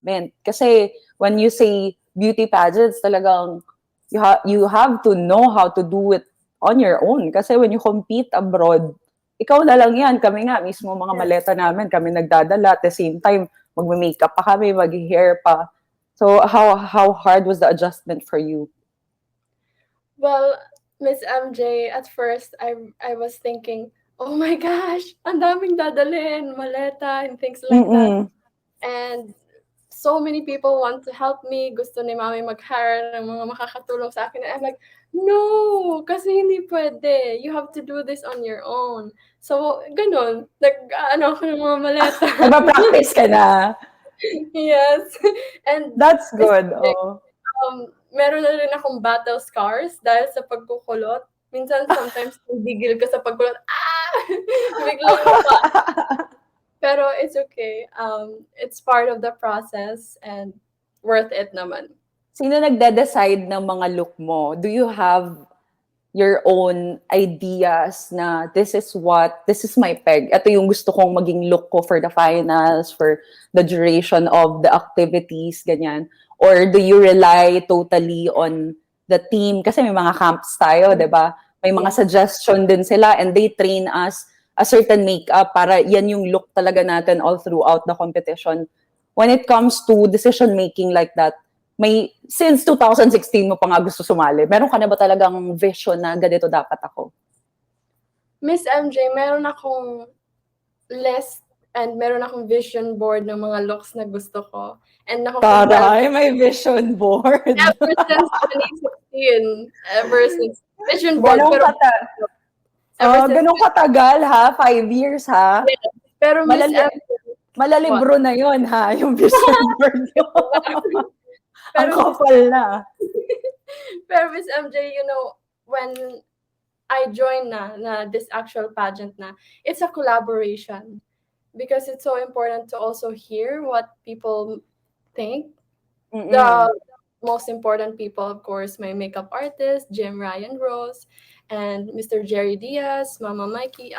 development. Kasi when you say beauty pageants, talagang you have to know how to do it on your own. Kasi when you compete abroad, ikaw na lang yan. Kami nga, mismo mga maleta namin, kami nagdadala. At the same time, magme-makeup pa kami, mag-hair pa. So, how hard was the adjustment for you? Well, Miss MJ, at first, I was thinking, oh my gosh, ang daming dadalhin, maleta, and things like that. And so many people want to help me. Gusto ni Mami mag-hire ng mga makakatulong sa akin. And I'm like, no, kasi hindi pwede. You have to do this on your own. So, ganun. Nag-ano ako ng mga maleta. Nagpa-practice ka na. Yes. And that's good. Oh. Meron na rin akong battle scars dahil sa pagkukulot. Minsan, sometimes, nagigil ka sa pagkulot. Biglang pa. Pero it's okay. It's part of the process and worth it naman. Sino nagde-decide ng mga look mo? Do you have your own ideas na this is my peg. Ito yung gusto kong maging look ko for the finals, for the duration of the activities, ganyan. Or do you rely totally on the team? Kasi may mga camps tayo, di ba? May mga suggestion din sila and they train us a certain makeup para yan yung look talaga natin all throughout the competition. When it comes to decision making like that, since 2016 mo pa nga gusto sumali, meron ka na ba talagang vision na ganito dapat ako? Miss MJ, meron akong list and meron akong vision board ng mga looks na gusto ko. And Taray, may vision board. Ever since 2016. Ever since. Vision board. Ganun katagal ha? 5 years ha? Yeah. Pero Miss MJ, malalibro na yon ha? Yung vision board yun. Ang kapal na. Pero Miss MJ, you know, when I joined na this actual pageant na, it's a collaboration. Because it's so important to also hear what people think. The most important people, of course, my makeup artist, Jim Ryan Rose, and Mr. Jerry Diaz, Mama Mikey.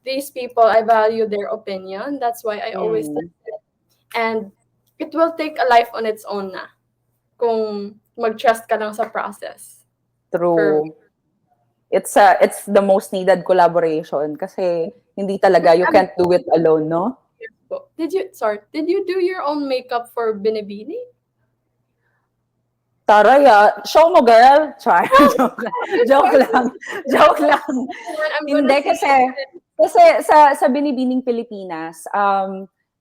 These people, I value their opinion. That's why I always listen. And it will take a life on its own na. Kung mag-trust ka lang sa process. True. It's the most needed collaboration kasi hindi talaga, you can't do it alone, no? Did you do your own makeup for Binibini? Taray, show mo, girl. Char. Joke lang. Hindi kasi sa Binibining Pilipinas,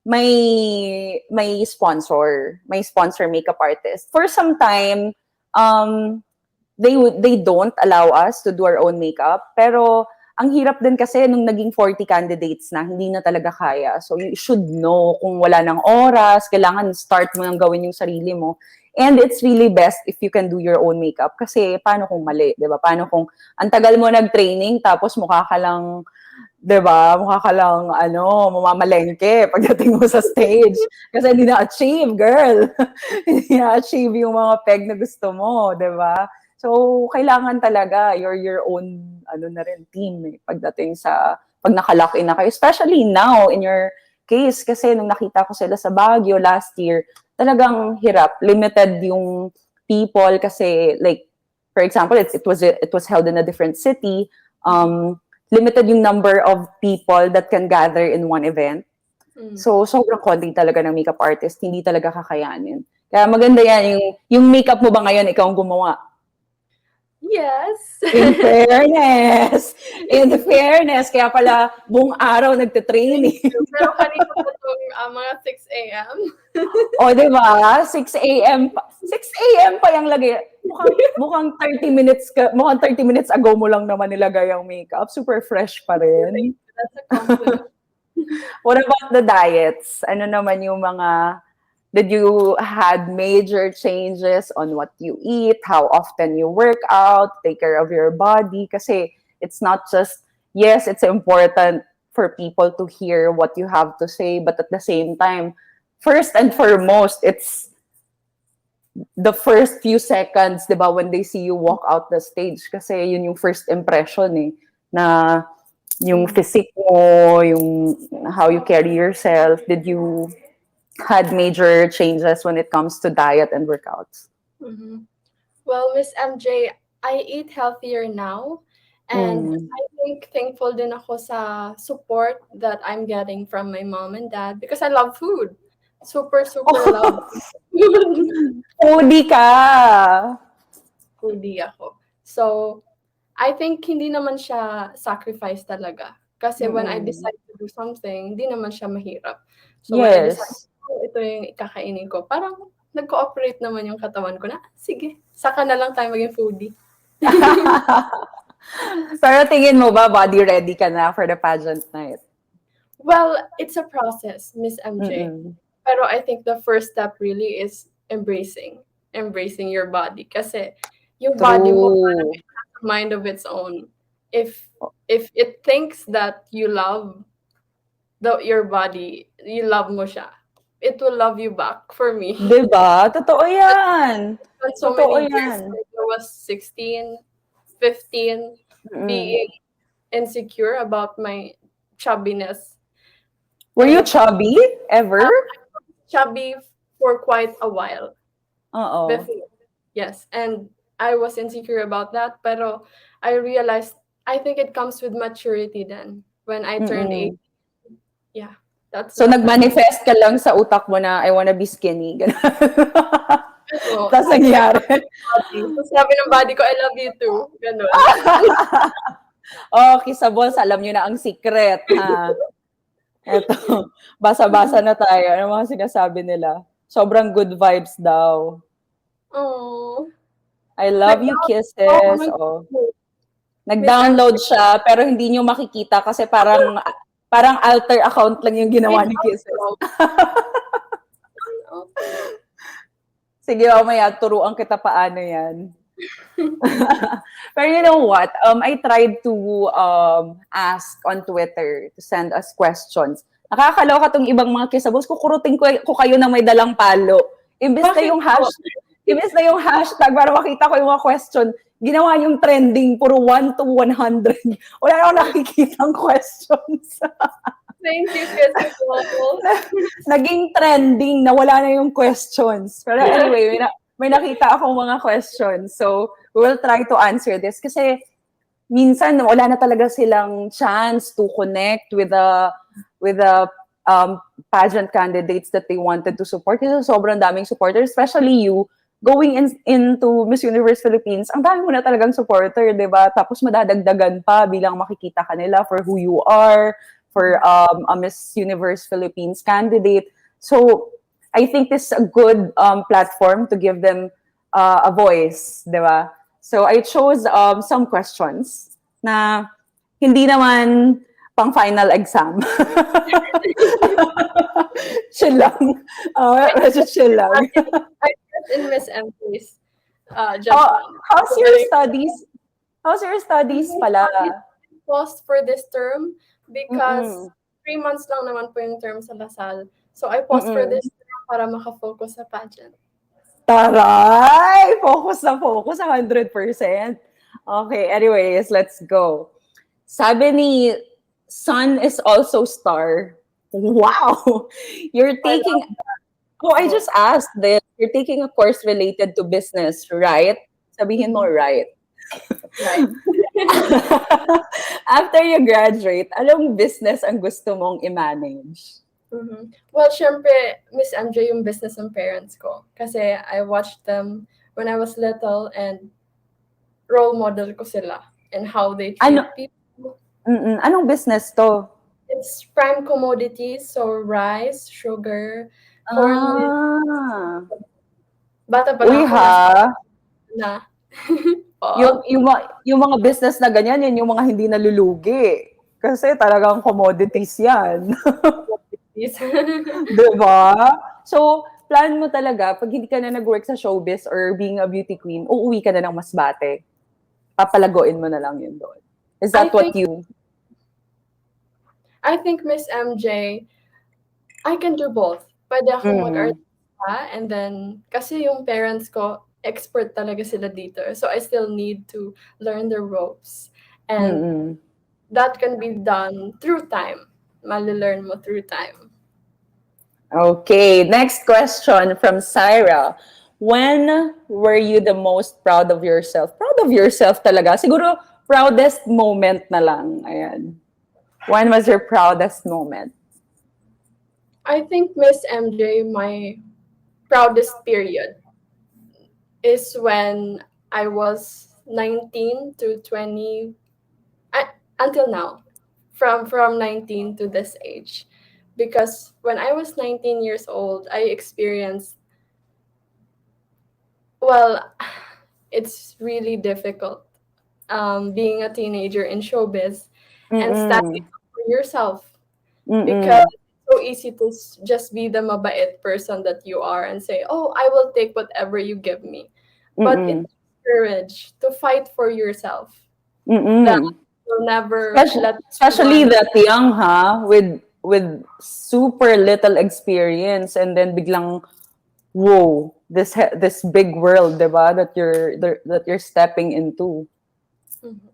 may sponsor makeup artist. For some time, they don't allow us to do our own makeup. Pero ang hirap din kasi nung naging 40 candidates na, hindi na talaga kaya. So you should know kung wala ng oras, kailangan start mo nang gawin yung sarili mo. And it's really best if you can do your own makeup. Kasi paano kung mali, di ba? Paano kung ang tagal mo nag-training tapos mukha ka lang, diba? Mukha ka lang, mamamalengke pagdating mo sa stage. Kasi hindi na-achieve, girl. Hindi na-achieve yung mga peg na gusto mo, diba? So, kailangan talaga your own, na rin, team, pagdating sa, pag naka-lock in na kayo. Especially now, in your case, kasi nung nakita ko sila sa Baguio last year, talagang hirap. Limited yung people kasi, like, for example, it was held in a different city. Limited yung number of people that can gather in one event. So, sobrang konti talaga ng makeup artist. Hindi talaga kakayanin. Kaya maganda yan. Yung makeup mo ba ngayon, ikaw ang gumawa? Yes. In fairness. Kaya pala, buong araw nagtitraining. Pero kanina pa itong mga 6 a.m. O, diba? 6 a.m. 6 a.m. pa yung lagay. Mukhang 30 minutes ago mo lang naman nilagay ang makeup. Super fresh pa rin. That's a compliment. What about the diets? Ano naman yung mga... Did you had major changes on what you eat, how often you work out, take care of your body? Kasi it's not just, yes, it's important for people to hear what you have to say, but at the same time, first and foremost, it's the first few seconds, di ba, when they see you walk out the stage. Kasi yun yung first impression na yung physique mo, yung how you carry yourself. Did you had major changes when it comes to diet and workouts? Mhm. Well, Miss MJ, I eat healthier now, and Mm. I think thankful din ako sa support that I'm getting from my mom and dad because I love food. Super, super love food. Foodie ka! Foodie ako. So, I think hindi naman siya sacrifice talaga. Kasi when I Mm. decide to do something, hindi naman siya mahirap. So, when I decide, Yes. oh, ito yung kakainin ko, parang nag-cooperate naman yung katawan ko na, sige, saka na lang tayo maging foodie. Pero tingin mo ba body ready ka na for the pageant night? Well, it's a process, Miss MJ. Mm-mm. Pero I think the first step really is embracing your body. Kasi yung body mo parang True. it has a mind of its own. If it thinks that you love your body, you love mo siya, it will love you back for me. 'Di ba? Totoo yan. Spent so Totoo many years yan. since I was 16, 15, Mm. being insecure about my chubbiness. Were In you the chubby ever? chubby for quite a while Oo. before. Yes, and I was insecure about that, pero I realized I think it comes with maturity then. When I turned Mm. 18, yeah, that's So the time. nag-manifest ka lang sa utak mo na I wanna be skinny, gano'n. Ano, Tapos sabi ng nangyari. body, tapos sabi ng body ko, "I love you too." Gano'n. Oh, Kissables, alam niyo na ang secret, ha? Eto, basa-basa na tayo. Ano mga sinasabi nila? Sobrang good vibes daw. Oh, I love you, oo, kisses. Oh. Miss Nag-download siya, pero hindi niyo makikita kasi parang alter account lang yung ginawa ni Kisses. Okay. Sige, mamaya, turuan kita paano yan. Pero you know what? I tried to ask on Twitter to send us questions. Nakakaloka tong ibang mga kisabos. Kukurutin ko kayo ng may dalang palo. Imbes na yung hashtag para makita ko yung mga question, ginawa yung trending, puro 1 to 100. Wala na akong nakikitang questions. Thank you, Kisses Delavin. Naging trending na wala na yung questions. Pero anyway, may nakita akong mga questions. So, we will try to answer this. Kasi minsan wala na talaga silang chance to connect with the pageant candidates that they wanted to support. Kasi sobrang daming supporters, especially you, going into Miss Universe Philippines, ang dami mo na talagang supporter, di ba? Tapos madadagdagan pa bilang makikita ka nila for who you are, for a Miss Universe Philippines candidate. So, I think this is a good platform to give them a voice, di ba? So, I chose some questions na hindi naman pang final exam. Chill lang. Medyo chill lang. I trust in Miss MP's Oh, judgment. how's your studies? How's your studies pala? Paused for this term because Mm-mm. 3 months lang naman po yung term sa Lasal. So I paused for Mm-mm. this term para makafocus sa pageant. Taray! Focus na focus, 100%. Okay, anyways, let's go. Sabi ni Sun is also star. Wow! You're taking... Oh, I just asked this. You're taking a course related to business, right? Sabihin mo, right? Right. After you graduate, anong business ang gusto mong i-manage? Well, syempre, Miss MJ yung business ng parents ko. Kasi I watched them when I was little and role model ko sila and how they treat people. Anong business to? It's prime commodities, so rice, sugar, corn meal. Bata pa Uy lang ako ha? na. Yung mga business na ganyan, yan yung mga hindi nalulugi. Kasi talagang commodities yan. Diba? So, plan mo talaga, pag hindi ka na nag-work sa showbiz or being a beauty queen, uuwi ka na ng Masbate. Papalagoin mo na lang yun doon. Is that I think, Miss MJ, I can do both. Pwede akong mag-artista and then, kasi yung parents ko, expert talaga sila dito. So, I still need to learn the ropes. And that can be done through time. Mali-learn mo through time. Okay, next question from Syra. When were you the most proud of yourself? Proud of yourself talaga. Siguro, proudest moment na lang. Ayan. When was your proudest moment? I think, Miss MJ, my proudest period is when I was 19 to 20, until now, from 19 to this age. Because when I was 19 years old, I experienced, well, it's really difficult being a teenager in showbiz and standing Mm-mm. up for yourself, because Mm-mm. it's so easy to just be the mabait person that you are and say, "Oh, I will take whatever you give me." But it Mm-mm. takes courage to fight for yourself. That Mm-mm. will never Especially, let especially anyone. that young, ha? With super little experience and then biglang, whoa, this big world, diba? That you're stepping into. Mhm.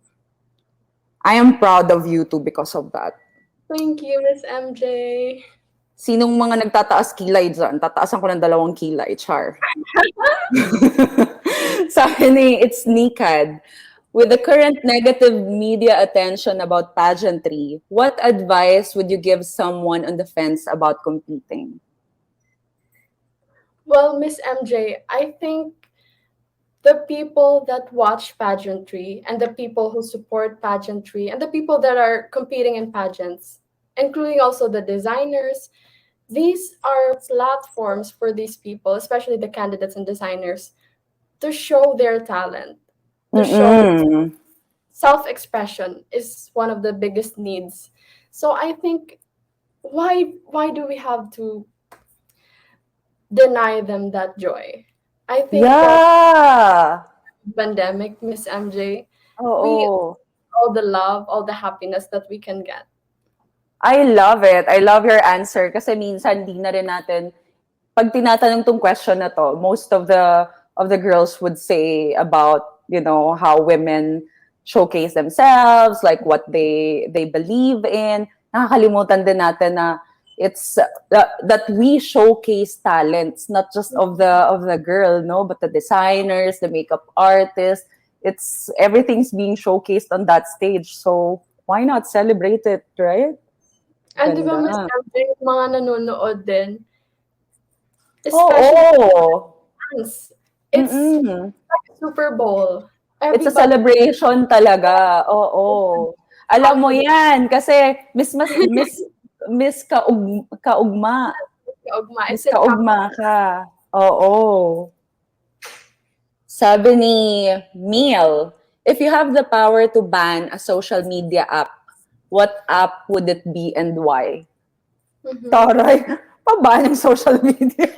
I am proud of you too because of that. Thank you, Miss MJ. Sinong mga nagtataas kilay dyan? Tataasan ko ng 2 kilay, char. Sabi ni, it's Nikad. With the current negative media attention about pageantry, what advice would you give someone on the fence about competing? Well, Miss MJ, I think the people that watch pageantry and the people who support pageantry and the people that are competing in pageants, including also the designers, these are platforms for these people, especially the candidates and designers, to show their talent, to show their Mm-mm. self-expression is one of the biggest needs. So I think, why do we have to deny them that joy? I think that Yeah. pandemic, Miss MJ, we Oo. all the love, all the happiness that we can get. I love it. I love your answer kasi minsan di na rin natin pag tinatanong tong question na to, most of the girls would say about, how women showcase themselves, like what they believe in. Nakakalimutan din natin na it's that we showcase talents, not just of the girl, no, but the designers, the makeup artists. It's everything's being showcased on that stage. So why not celebrate it, right? And di ba, Ganda. Miss MJ, yung mga nanonood din, especially Oo. fans, it's Mm-mm. like Super Bowl. It's a Everybody celebration talaga. Oo. Alam mo confident, 'yan kasi miss kaugma. kaugma. Miss It's in capital. kaugma ka. Oo. Sabi ni Neil, if you have the power to ban a social media app, what app would it be and why? Mhm. Taray, pa-ban ng social media.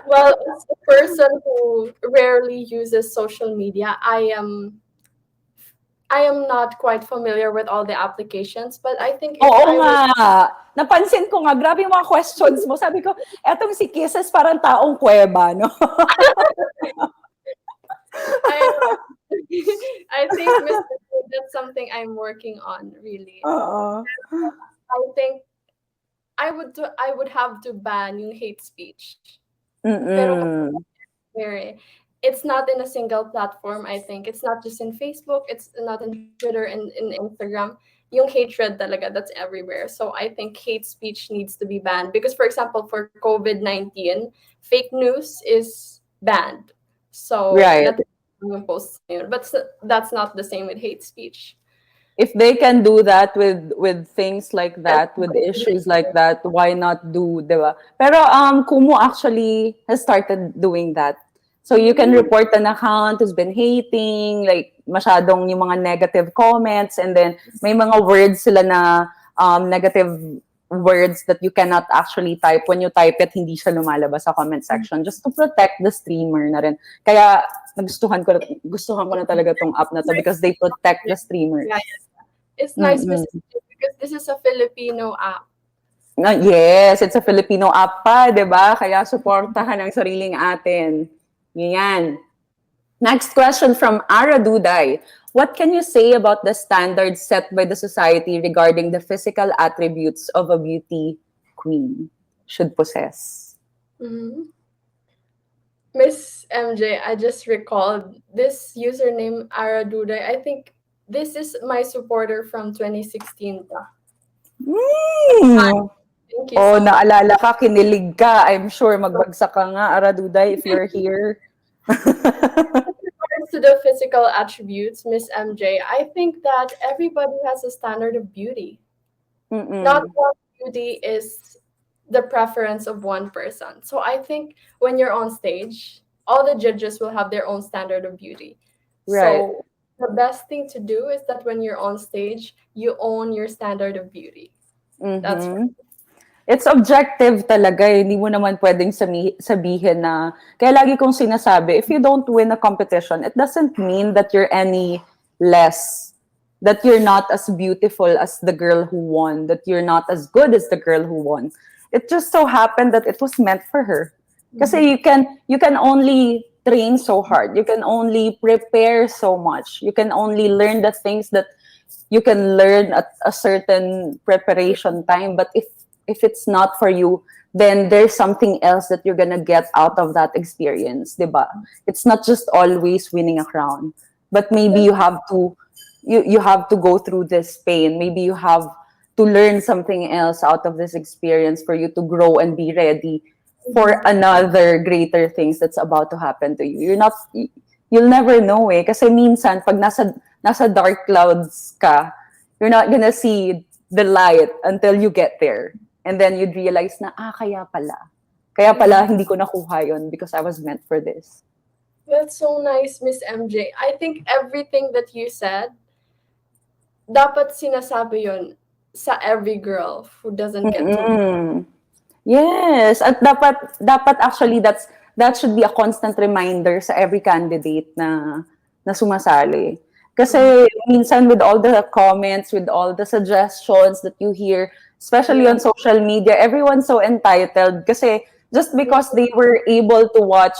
Well, as a person who rarely uses social media, I am not quite familiar with all the applications, but I think if Oo I nga. were Napansin ko nga, grabe yung mga questions mo. Sabi ko, etong si Kisses parang taong kuweba, no? I I think, Mr. That's something I'm working on really. Oo. I think I would have to ban yung hate speech. Pero Mm. very, it's not in a single platform, I think. It's not just in Facebook, it's not in Twitter and in Instagram. Yung hatred talaga, that's everywhere. So I think hate speech needs to be banned. Because for example, for COVID-19, fake news is banned. So Right. that's yung post na yun. But that's not the same with hate speech. If they can do that with things like Yes, that, with issues like that, why not do, di ba? Pero Kumu actually has started doing that. So you can mm, report an account who's been hating, like masyadong yung mga negative comments, and then may mga words sila na negative words that you cannot actually type. When you type it, hindi siya lumalabas sa comment section just to protect the streamer na rin. Kaya gustuhan ko na talaga tong app na to because they protect the streamer. yeah, it's nice, Mm-mm. Miss, because this is a Filipino app. Yes, it's a Filipino app pa, di ba? Kaya suportahan ang sariling atin. Yan. Next question from Ara Duday. What can you say about the standards set by the society regarding the physical attributes of a beauty queen? should possess? Mhm. Miss MJ, I just recalled this username Araduday. I think this is my supporter from 2016 pa. Mm. Thank you Oh, so much. naalala ka, kinilig ka. I'm sure magbagsak ka nga, Araduday, if you're here. With regards to the physical attributes, Miss MJ, I think that everybody has a standard of beauty. Not Mm-mm. all beauty is the preference of one person. So I think when you're on stage, all the judges will have their own standard of beauty. Right. So the best thing to do is that when you're on stage, you own your standard of beauty. That's for Mm-hmm. It's objective talaga eh. Hindi mo naman pwedeng sabihin na, kaya lagi kong sinasabi, if you don't win a competition, it doesn't mean that you're any less, that you're not as beautiful as the girl who won, that you're not as good as the girl who won. It just so happened that it was meant for her. Kasi Mhm. you can only train so hard. You can only prepare so much. You can only learn the things that you can learn at a certain preparation time, but if it's not for you, then there's something else that you're gonna get out of that experience, diba? It's not just always winning a crown, but maybe you have to go through this pain. Maybe you have to learn something else out of this experience for you to grow and be ready for Mhm. another greater things that's about to happen to you. You'll never know eh. Kasi minsan, pag nasa dark clouds ka, you're not gonna see the light until you get there. And then you'd realize na, kaya pala. Kaya pala Mhm. hindi ko nakuha yun because I was meant for this. That's so nice, Miss MJ. I think everything that you said, dapat sinasabi yon sa every girl who doesn't get to. Mm-mm. Yes, at dapat actually that should be a constant reminder sa every candidate na sumasali. Kasi minsan with all the comments, with all the suggestions that you hear, especially Yeah. on social media, everyone's so entitled kasi just because they were able to watch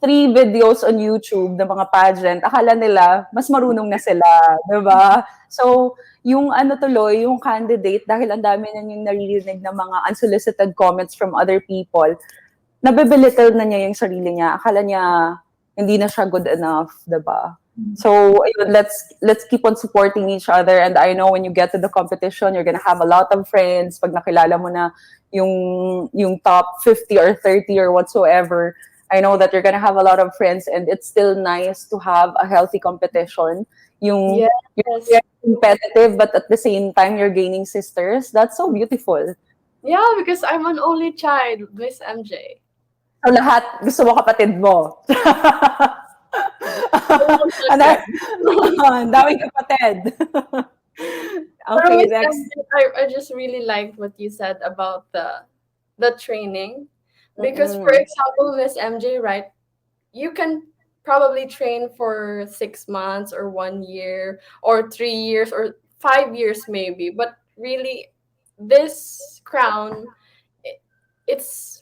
3 videos on YouTube ng mga pageant, akala nila mas marunong na sila, 'di ba? So, yung ano tuloy, yung candidate, dahil ang dami na yung naririnig ng mga unsolicited comments from other people, nabebelittle na niya yung sarili niya. Akala niya hindi na siya good enough, 'di ba? So, ayun, let's keep on supporting each other. And I know when you get to the competition, you're gonna have a lot of friends. Pag nakilala mo na yung top 50 or 30 or whatsoever, I know that you're gonna have a lot of friends, and it's still nice to have a healthy competition. Yung you're Yes. very competitive, but at the same time, you're gaining sisters. That's so beautiful. Yeah, because I'm an only child, Miss MJ. So lahat, gusto mo kapatid mo. Almost Ang like da- ang daming kapatid. Pero Okay, Miss next. MJ, I just really liked what you said about the training. Because for Mm-mm. example, Miss MJ, right, you can probably train for 6 months or 1 year or 3 years or 5 years maybe. But really this crown, i- it's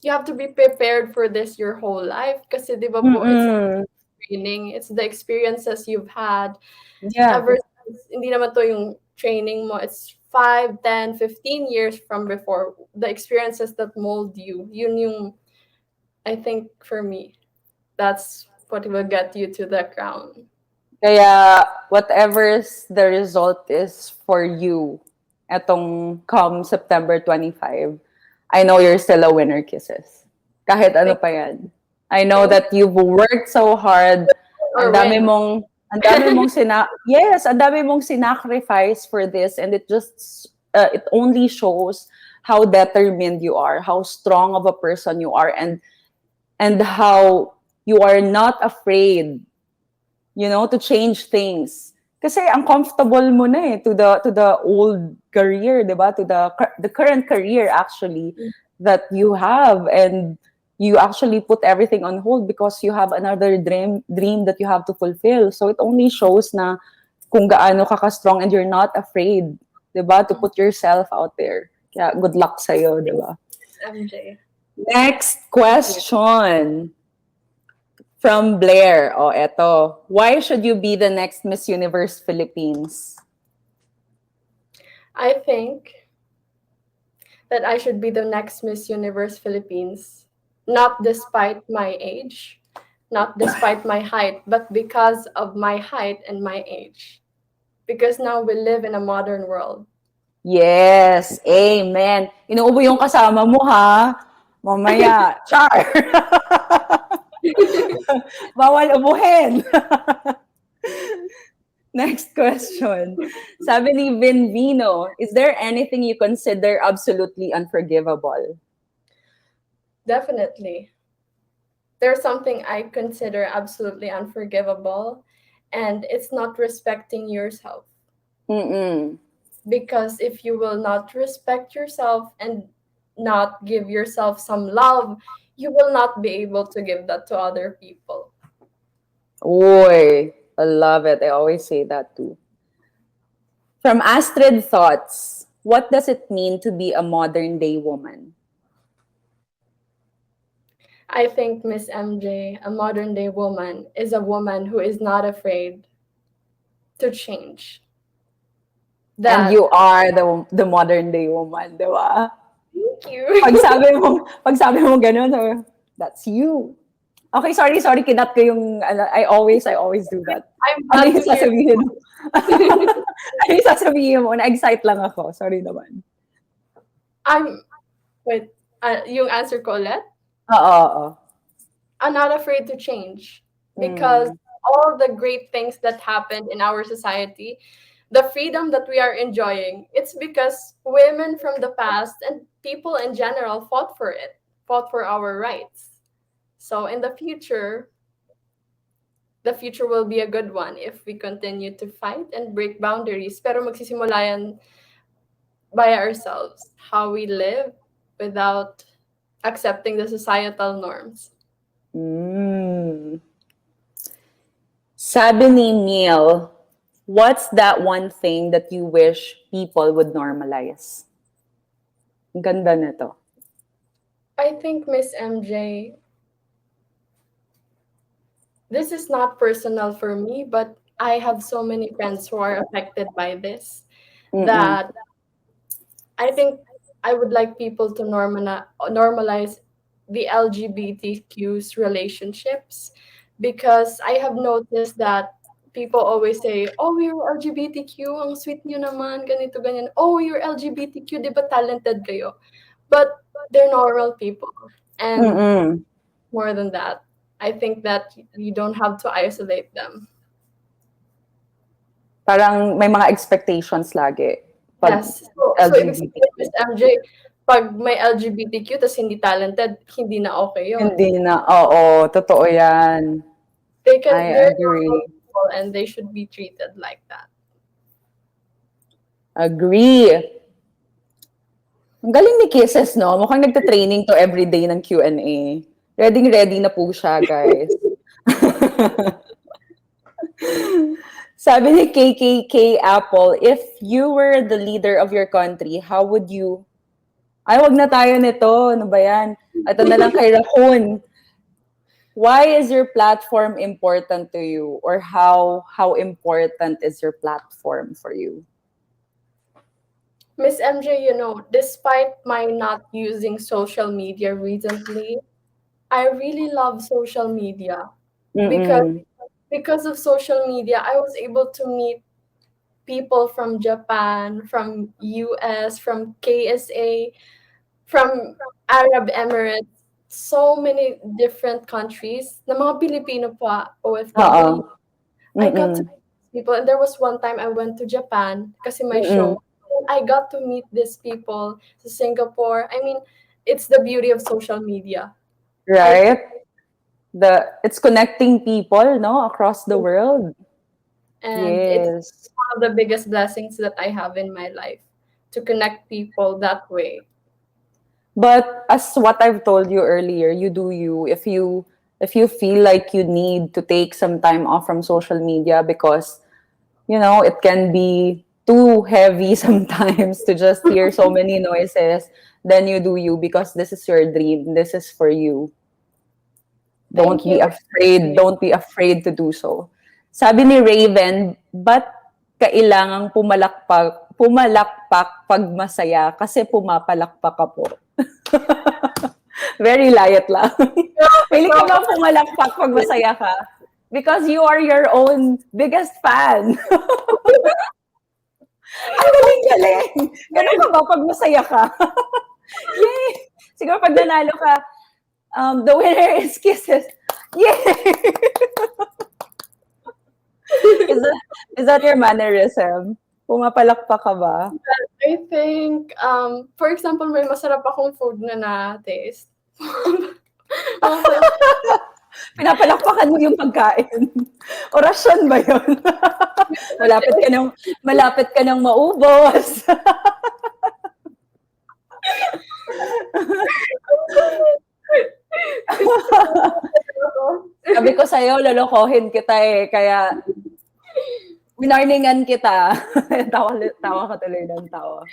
you have to be prepared for this your whole life. Kasi di ba po, it's Mm-mm. training, it's the experiences you've had Yeah. ever since, hindi naman to yung training mo, it's 5, 10, 15 years from before. The experiences that mold you, yun yung, I think for me, that's what will get you to the crown. Kaya whatever's the result is for you, etong come September 25, I know you're still a winner, Kisses. Kahit ano Thank, pa yan. I know thank that you've worked so hard. Ang or dami win. mong yes, ang dami mong sinacrifice for this, and it only shows how determined you are, how strong of a person you are, and how you are not afraid, to change things. Kasi ang comfortable mo na to the old career, 'di ba? To the current career actually that you have, and you actually put everything on hold because you have another dream that you have to fulfill. So it only shows na kung gaano ka strong and you're not afraid, 'di ba? To put yourself out there. Kaya good luck sa 'di ba? MJ. Next question. From Blair. Oh, eto. Why should you be the next Miss Universe Philippines? I think that I should be the next Miss Universe Philippines, not despite my age, not despite my height, but because of my height and my age. Because now we live in a modern world. Yes, amen. Inuubo yung kasama mo, ha? Mamaya, char! Bawal ubuhin. Next question. Sabi ni Vinvino, is there anything you consider absolutely unforgivable? Definitely. There's something I consider absolutely unforgivable, and it's not respecting yourself. Mm-mm. Because if you will not respect yourself and not give yourself some love, you will not be able to give that to other people. Oy, I love it. I always say that too. From Astrid Thoughts, what does it mean to be a modern day woman? I think Miss MJ, a modern day woman, is a woman who is not afraid to change. And That you are the modern day woman, di ba? thank you. Pag sabi mo ganun, that's you. Okay, sorry, kinat ko yung, I always do that. I'm Ano glad yung to hear. sasabihin mo? Ano yung sasabihin mo? Na-excite lang ako. Sorry naman. Wait, yung answer ko ulit? Oo. I'm not afraid to change because all the great things that happened in our society, the freedom that we are enjoying, it's because women from the past and people in general fought for it, fought for our rights. So in the future will be a good one if we continue to fight and break boundaries. Pero magsisimula yan by ourselves, how we live without accepting the societal norms. Sabi ni Neil, what's that one thing that you wish people would normalize? Ang ganda nito. I think, Miss MJ, this is not personal for me, but I have so many friends who are affected by this that I think I would like people to normalize the LGBTQ's relationships, because I have noticed that people always say, "Oh, you're LGBTQ, ang sweet niyo naman, ganito, ganyan. Oh, you're LGBTQ, di ba talented kayo?" But they're normal people. And more than that, I think that you don't have to isolate them. Parang may mga expectations lagi. Pag Yes. So ibig sabihin, Miss MJ, pag may LGBTQ tas hindi talented, hindi na okay yun. Hindi na, oo, totoo yan. They're agree. normal people and they should be treated like that. Agree. Ang galing ni Kisses, no? Mukhang nagta-training to everyday ng Q&A. Ready na po siya, guys. Sabi ni KKK Apple, if you were the leader of your country, how would you... Ay, wag na tayo nito. Ano ba yan? Ito na lang kay Raccoon. Why is your platform important to you? Or how important is your platform for you? Miss MJ, despite my not using social media recently, I really love social media. Because of social media, I was able to meet people from Japan, from US, from KSA, from Arab Emirates, so many different countries, na mga Pilipino pa, OFW. I got to meet people, and there was one time I went to Japan kasi my show. I got to meet these people to Singapore. I mean, it's the beauty of social media. Right? It's connecting people, no, across the world. And it's one of the biggest blessings that I have in my life, to connect people that way. But as what I've told you earlier, you do you. If you feel like you need to take some time off from social media because, it can be too heavy sometimes to just hear so many noises, then you do you, because this is your dream. This is for you. Don't be afraid to do so. Sabi ni Raven, ba't kailangang pumalakpak pag masaya kasi pumapalakpak ka po. Very light lang. Mahilig ka ba pumalakpak pag masaya ka? Because you are your own biggest fan. Ang galing-galing! Ganun ka ba pag masaya ka? Yay! Siguro pag nanalo ka, the winner is Kisses. Yay! Is that your mannerism? Pumapalakpak ka ba? I think, for example, may masarap akong food na na-taste. Pinapalakpakan mo yung pagkain. Orasyon ba yun? malapit ka nang maubos. Sabi ko sa'yo, lolokohin kita eh. Kaya, winarningan kita. tawa ka tuloy ng tawa.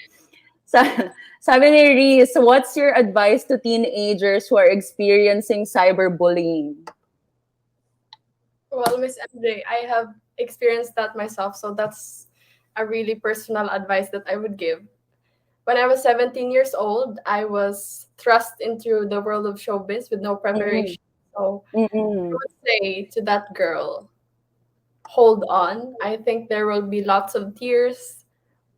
Sabi ni Reese, what's your advice to teenagers who are experiencing cyberbullying? Well, Miss MJ, I have experienced that myself, so that's a really personal advice that I would give. When I was 17 years old, I was thrust into the world of showbiz with no preparation. So I would say to that girl, hold on. I think there will be lots of tears,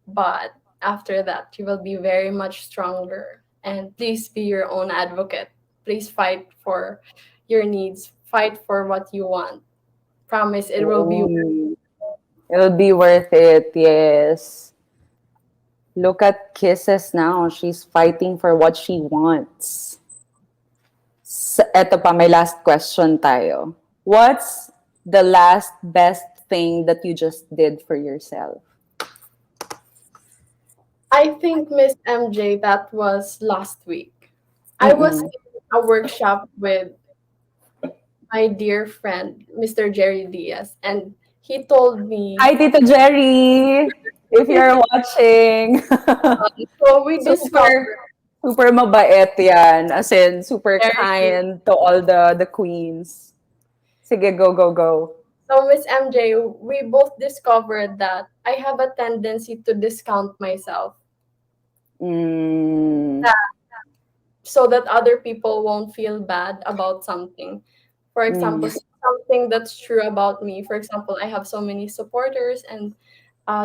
but after that, you will be very much stronger. And please be your own advocate. Please fight for your needs. Fight for what you want. Promise it will be worth it. It'll be worth it, yes. Look at Kisses now. She's fighting for what she wants. Eto pa, may last question tayo. What's the last best thing that you just did for yourself? I think, Miss MJ, that was last week. I was in a workshop with my dear friend, Mr. Jerry Diaz, and he told me. Hi, Tito Jerry! If you're watching. So we discovered. Super mabait yan. As in, super kind to all the queens. Sige, go. So, Miss MJ, we both discovered that I have a tendency to discount myself. So that other people won't feel bad about something. For example, something that's true about me. For example, I have so many supporters and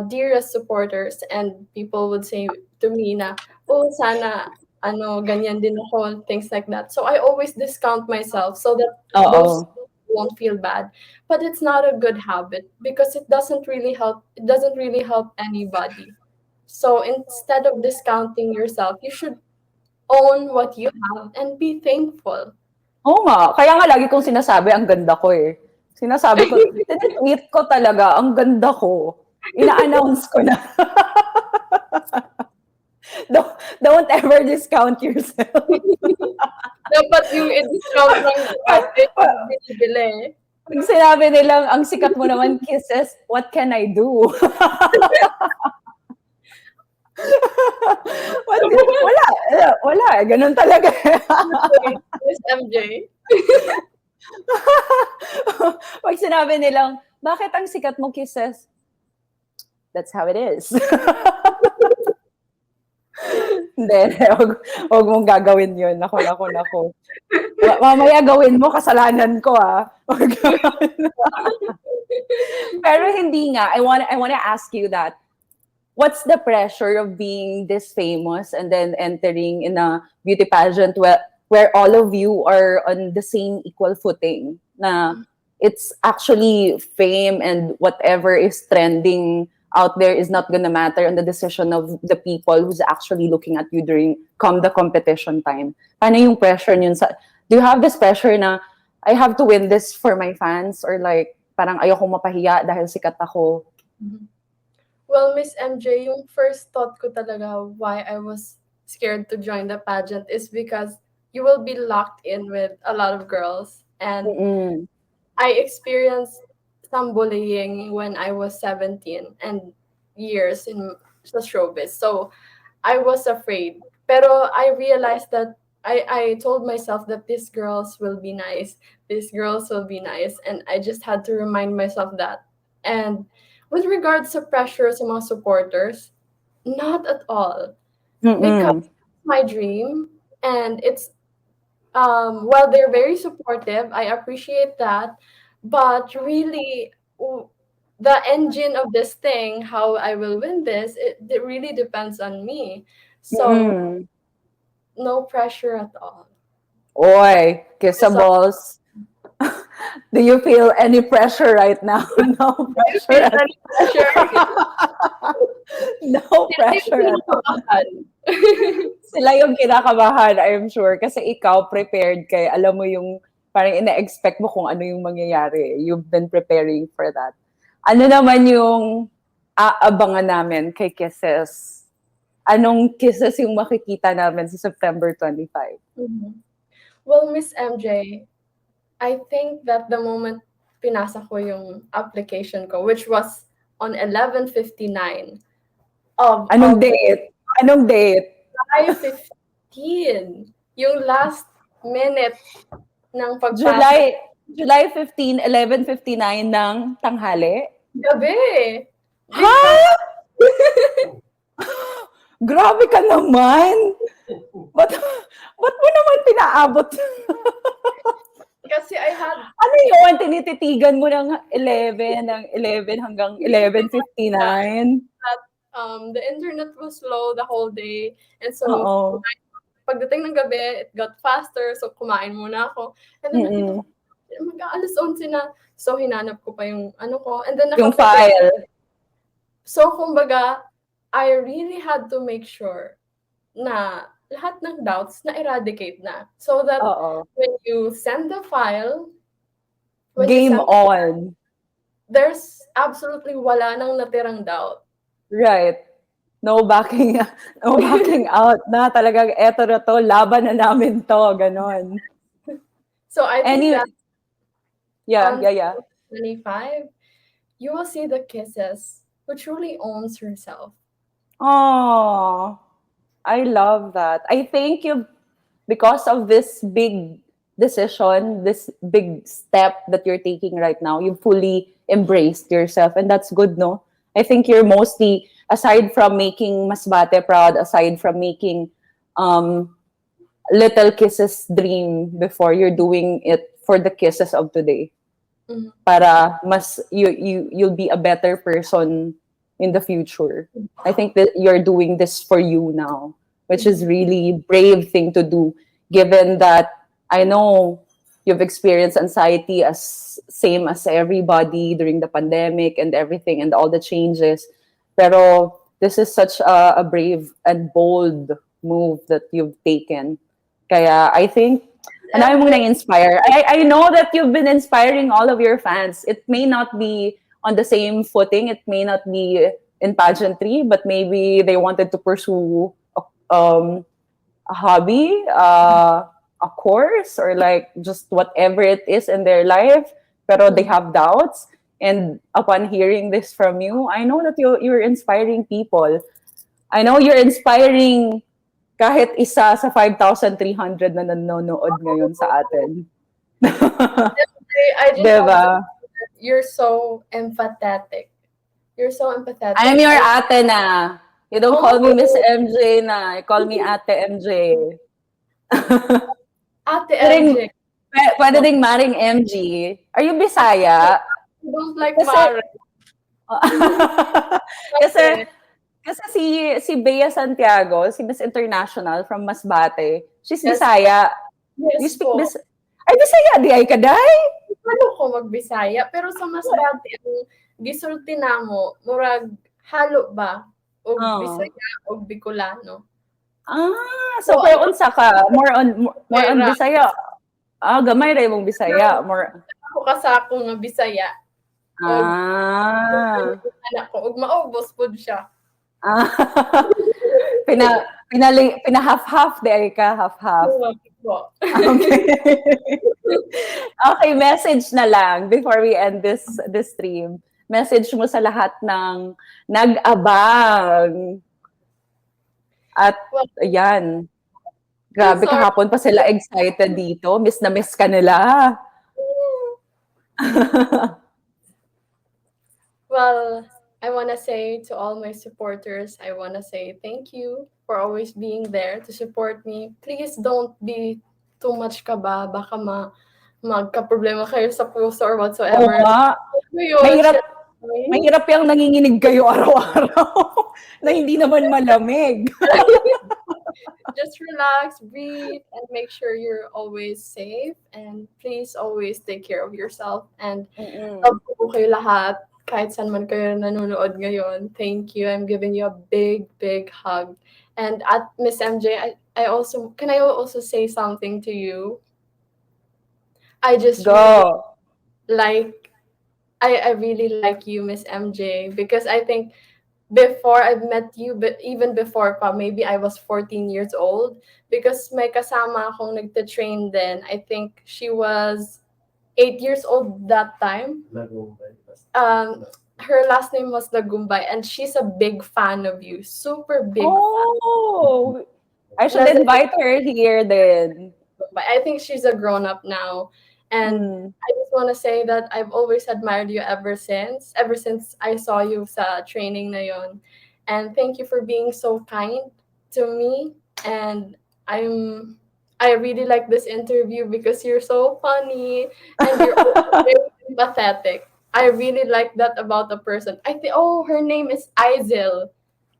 dearest supporters, and people would say to me na, oh, sana, ganyan din ako, things like that. So I always discount myself so that those won't feel bad. But it's not a good habit because it doesn't really help. It doesn't really help anybody. So instead of discounting yourself, you should own what you have and be thankful. Oo nga. Kaya nga lagi kong sinasabi, ang ganda ko eh. Sinasabi ko, tinitweet ko talaga, ang ganda ko. Ina-announce ko na. Don't ever discount yourself. Dapat yung i-discount lang binibili. Pag sinabi nilang, ang sikat mo naman, Kisses, what can I do? Wala. Ganun talaga. Miss MJ. Pag sinabi nilang, bakit ang sikat mo, Kisses? That's how it is. Hindi, huwag mong gagawin yun. Nako. Mamaya gawin mo, kasalanan ko Pero hindi nga. I wanna ask you that. What's the pressure of being this famous and then entering in a beauty pageant where all of you are on the same equal footing? Na it's actually fame and whatever is trending out there is not gonna matter on the decision of the people who's actually looking at you during the competition time. Paano yung pressure yun? Do you have this pressure na I have to win this for my fans or like parang ayoko mapahiya dahil sikat ako? Well, Miss MJ, yung first thought ko talaga why I was scared to join the pageant is because you will be locked in with a lot of girls. And I experienced some bullying when I was 17 and years in the showbiz. So I was afraid. Pero I realized that I told myself that these girls will be nice. These girls will be nice. And I just had to remind myself that. And with regards to pressure sa mga supporters, Not at all. Because Mm-mm. it's my dream, and it's while they're very supportive, I appreciate that, but really the engine of this thing, how I will win this, it really depends on me. So Mm-mm. no pressure at all. Oy, So kissables. Do you feel any pressure right now? No do you pressure feel at any pressure? no Sila yung pressure at all. kinakabahan. Sila yung kinakabahan, I'm sure. Kasi ikaw prepared kay alam mo yung parang ina-expect mo kung ano yung mangyayari. You've been preparing for that. Ano naman yung aabangan namin kay Kisses? Anong Kisses yung makikita namin sa September 25? Mhm. Well, Miss MJ, I think that the moment pinasa ko yung application ko, which was on 11:59 of Anong August, date? Anong date? July 15, yung last minute ng pagpasok. July 15, 11:59 ng tanghali? Gabi! Di Ha? ba? Grabe ka naman! Ba't mo naman pinaabot? Kasi I had Ano yun? Tinititigan mo ng 11 hanggang that 11:59? the internet was slow the whole day. And so, Oo. pagdating ng gabi, it got faster. So, kumain muna ako. And then nakita ko, Mm. mag-aalas 11 na. So, hinanap ko pa yung ano ko. And then Yung naka-prepare. file. So, kumbaga, I really had to make sure na lahat ng doubts na eradicate na. So that Oo. when you send the file, when you Game send, on. there's absolutely wala nang natirang doubt. Right. No backing, no backing out na talagang eto na to, laban na namin to, ganon. So I think Any, that yeah, on yeah, yeah. 25, you will see the Kisses who truly owns herself. Oh, I love that. I think you, because of this big decision, this big step that you're taking right now, you fully embraced yourself, and that's good, no? I think you're mostly, aside from making Masbate proud, aside from making um, Little Kisses dream before, you're doing it for the Kisses of today. Mhm. Para mas you'll be a better person in the future. I think that you're doing this for you now, which is really brave thing to do, given that I know you've experienced anxiety as same as everybody during the pandemic and everything and all the changes. Pero this is such a brave and bold move that you've taken. Kaya I think ang dami mong MJ, nang-inspire. I know that you've been inspiring all of your fans. It may not be on the same footing. It may not be in pageantry, but maybe they wanted to pursue a hobby, a course, or like just whatever it is in their life. Pero they have doubts. And upon hearing this from you, I know that you're inspiring people. I know you're inspiring kahit isa sa 5,300 na nanonood ngayon sa atin. I just want to Diba? you're so empathetic. You're so empathetic. I'm your ate na. You don't call me Miss MJ na. You call me Ate MJ. Ate Pwedeng, MJ, pwede ding Maring MG. Are you Bisaya? you don't like Kasi, Mara. kasi, kasi si Bea Santiago, si Miss International from Masbate, she's Yes. Bisaya. You Yes speak po. Ay, Bisaya, di ay kaday? Ano ko magbisaya, pero sa Masbate ang gisulti namo murag halo ba og Oo. Bisaya og Bicolano. So pero unsa ka? More on Mayra. Bisaya. Gamay ra imong Bisaya. More Ako kasako nga Bisaya. Anak ko og maubos pud siya. Half-half di ay ka, half-half. Po. Okay. Okay, message na lang before we end this stream. Message mo sa lahat ng nag-abang. At ayan, grabe Sorry. kahapon pa sila excited dito. Miss na miss ka nila. Well, I want to say to all my supporters, I want to say thank you for always being there to support me. Please don't be too much kaba. Baka magka-problema kayo sa puso or Oo whatsoever. nga. So, yun, Mahirap syempre. mahirap yung nanginginig kayo araw-araw na hindi naman malamig. Just relax, breathe, and make sure you're always safe. And please always take care of yourself. And love ko po kayo lahat. Kahit saan man kayo nanonood ngayon. Thank you. I'm giving you a big, big hug. And at Miss MJ, I also say something to you? I just really Go. like I really like you, Miss MJ, because I think before I've met you, but even before pa, maybe I was 14 years old, because may kasama akong nagte-train then. I think she was 8 years old that time. Her last name was Lagumbay, and she's a big fan of you. Super big fan. Oh, I should invite her here then. But I think she's a grown up now. And I just want to say that I've always admired you ever since I saw you sa training na yon. And thank you for being so kind to me. And I really like this interview because you're so funny and you're also very empathetic. I really like that about a person. I think, oh, her name is Izel.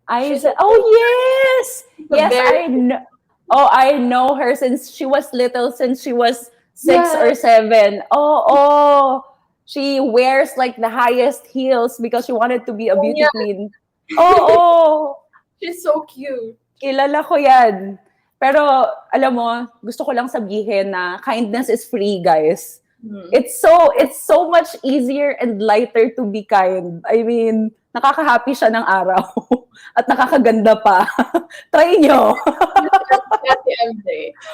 Oh yes, yes, I know. Oh, I know her since she was little, since she was 6 or 7. Oh, she wears like the highest heels because she wanted to be a beauty queen. Oh, she's so cute. Kilala ko yan. Pero alam mo, gusto ko lang sabihin na kindness is free, guys. It's so much easier and lighter to be kind. I mean, nakaka-happy siya ng araw at nakakaganda pa. Try nyo.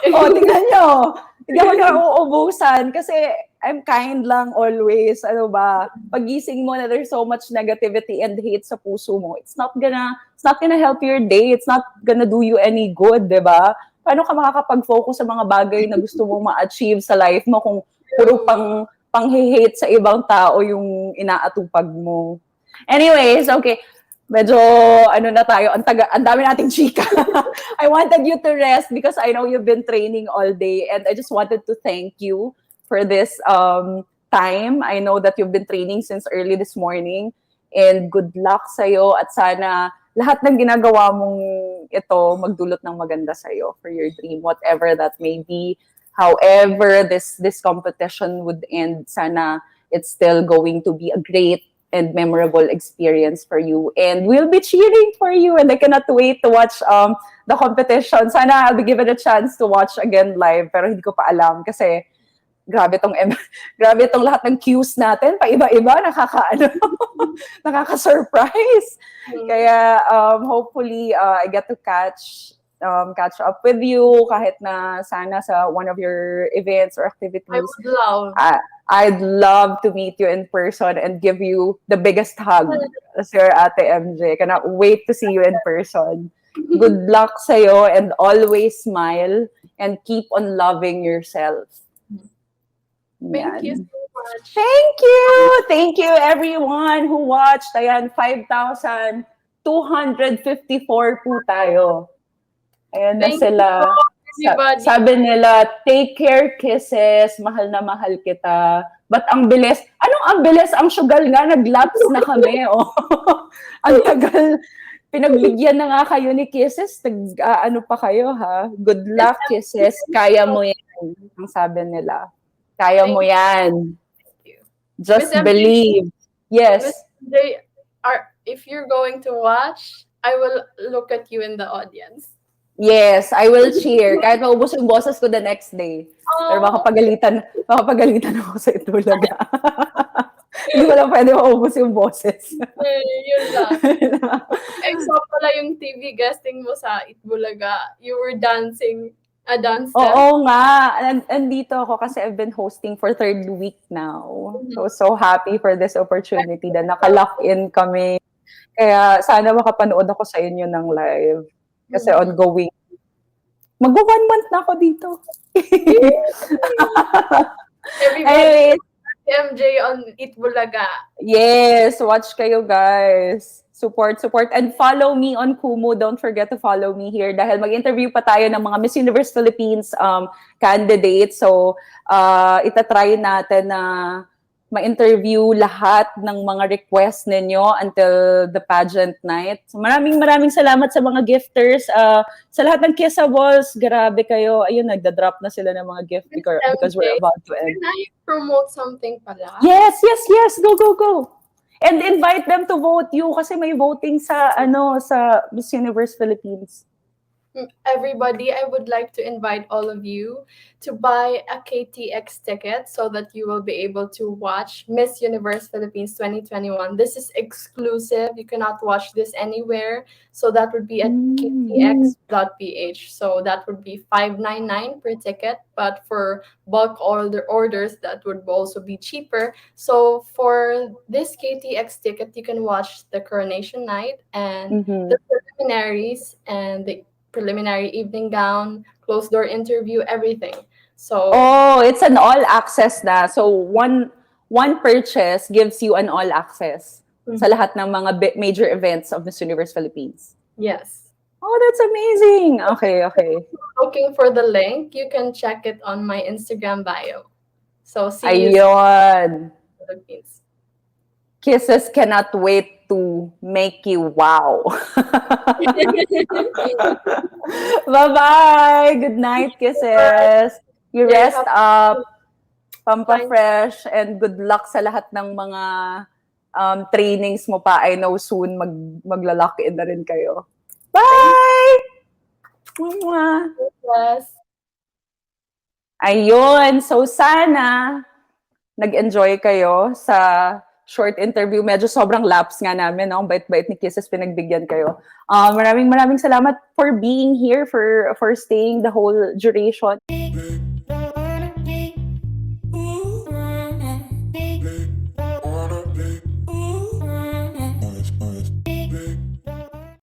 Tingnan nyo. Hindi ako na uubusan kasi I'm kind lang always. Ano ba? Pagising mo na there's so much negativity and hate sa puso mo, it's not gonna help your day. It's not gonna do you any good, 'di ba? Paano ka makakapag-focus sa mga bagay na gusto mong ma-achieve sa life mo kung puro pang-hate sa ibang tao yung inaatupag mo? Anyways, okay. Medyo, na tayo, ang dami nating chika. I wanted you to rest because I know you've been training all day and I just wanted to thank you for this time. I know that you've been training since early this morning and good luck sa'yo at sana lahat ng ginagawa mong ito magdulot ng maganda sa'yo for your dream, whatever that may be. However, this competition would end, sana it's still going to be a great and memorable experience for you. And we'll be cheering for you and I cannot wait to watch the competition. Sana I'll be given a chance to watch again live pero hindi ko pa alam kasi grabe tong lahat ng cues natin, paiba-iba, nakaka-surprise. Kaya hopefully I get to catch up with you kahit na sana sa one of your events or activities. I would love. I'd love to meet you in person and give you the biggest hug as your Ate MJ. Cannot wait to see you in person. Good luck sa'yo and always smile and keep on loving yourself. Thank you so much. Thank you everyone who watched. Ayan, 5,254 po tayo. Ayan na sila. Sabi nila, take care, kisses. Mahal na mahal kita. But ang bilis. Anong ang bilis? Ang sugal nga, nag-lapse na kami. Ang tagal. Pinagbigyan na nga kayo ni kisses. Ano pa kayo, ha? Good luck, kisses. Kaya mo yan. Ang sabi nila. Kaya mo yan. Just believe. Yes. If you're going to watch, I will look at you in the audience. Yes, I will cheer. Kahit maubos yung boses ko the next day. Pero makapagalitan ako sa Itbulaga. Hindi ko lang pwede maubos yung boses. Yun lang. Except pala yung TV guesting mo sa Itbulaga. You were dancing. A dance step. Oo nga. Andito ako kasi I've been hosting for 3rd week now. So happy for this opportunity na naka-lock in kami. Kaya sana makapanood ako sa inyo ng live. Kasi ongoing. Mag-1 month na ako dito. Everybody MJ on Itbulaga. Yes, watch kayo guys. Support. And follow me on Kumu. Don't forget to follow me here dahil mag-interview pa tayo ng mga Miss Universe Philippines candidates. So, itatry natin na ma-interview lahat ng mga requests ninyo until the pageant night. So, maraming salamat sa mga gifters. Sa lahat ng Kissables, grabe kayo. Ayun, nagda-drop na sila ng mga gift because we're about to end. Can I promote something pala? Yes. Go. And invite them to vote you kasi may voting sa sa Miss Universe Philippines. Everybody, I would like to invite all of you to buy a KTX ticket so that you will be able to watch Miss Universe Philippines 2021. This is exclusive. You cannot watch this anywhere. So that would be at ktx.ph. So that would be $5.99 per ticket. But for bulk orders, that would also be cheaper. So for this KTX ticket, you can watch the coronation night and the preliminaries and the preliminary evening gown, closed door interview, everything. So it's an all access na. So one purchase gives you an all access sa lahat ng mga major events of Miss Universe Philippines. Yes. Oh, that's amazing. Okay. Looking for the link, you can check it on my Instagram bio. So see you Ayun. in the Philippines. Kisses cannot wait to make you wow. Bye-bye. Good night, Kisses. You rest up. Pampa-fresh. And good luck sa lahat ng mga trainings mo pa. I know soon magla-lock in na rin kayo. Bye! Yes. Ayun. So sana nag-enjoy kayo sa short interview. Medyo sobrang lapse nga namin. Ang bait-bait ni Kisses, pinagbigyan kayo. Maraming salamat for being here, for staying the whole duration.